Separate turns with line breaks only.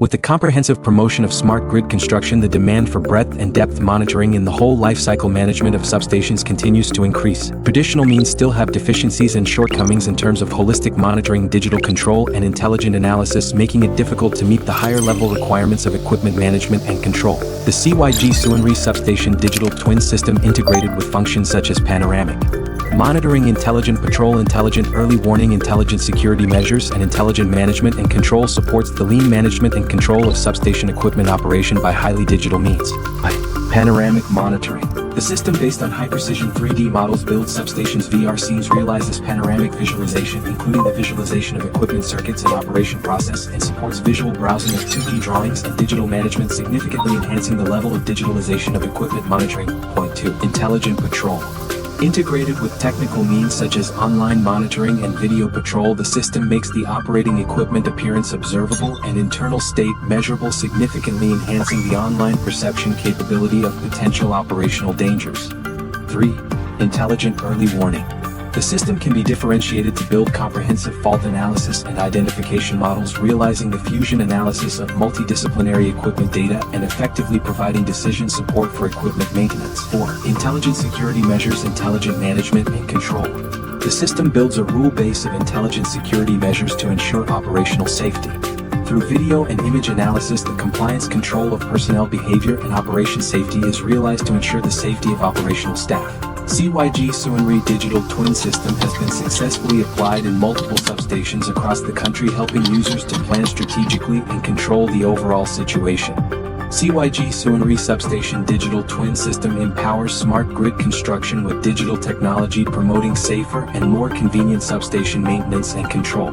With the comprehensive promotion of smart grid construction, the demand for breadth and depth monitoring in the whole lifecycle management of substations continues to increase. Traditional means still have deficiencies and shortcomings in terms of holistic monitoring, digital control, and intelligent analysis, making it difficult to meet the higher level requirements of equipment management and control. The CYG SUNRI substation digital twin system, integrated with functions such as panoramic monitoring, intelligent patrol, intelligent early warning, intelligent security measures, and intelligent management and control, supports the lean management and control of substation equipment operation by highly digital means. Panoramic monitoring. The system, based on high-precision 3D models, builds substations VR scenes, realizes panoramic visualization, including the visualization of equipment circuits and operation process, and supports visual browsing of 2D drawings and digital management, significantly enhancing the level of digitalization of equipment monitoring. Point 2. Intelligent patrol. Integrated with technical means such as online monitoring and video patrol, the system makes the operating equipment appearance observable and internal state measurable, significantly enhancing the online perception capability of potential operational dangers. 3. Intelligent early warning. The system can be differentiated to build comprehensive fault analysis and identification models, realizing the fusion analysis of multidisciplinary equipment data and effectively providing decision support for equipment maintenance. 4. Intelligent security measures, intelligent management and control. The system builds a rule base of intelligent security measures to ensure operational safety. Through video and image analysis, the compliance control of personnel behavior and operation safety is realized to ensure the safety of operational staff. CYG SUNRI digital twin system has been successfully applied in multiple substations across the country, helping users to plan strategically and control the overall situation. CYG SUNRI substation digital twin system empowers smart grid construction with digital technology, promoting safer and more convenient substation maintenance and control.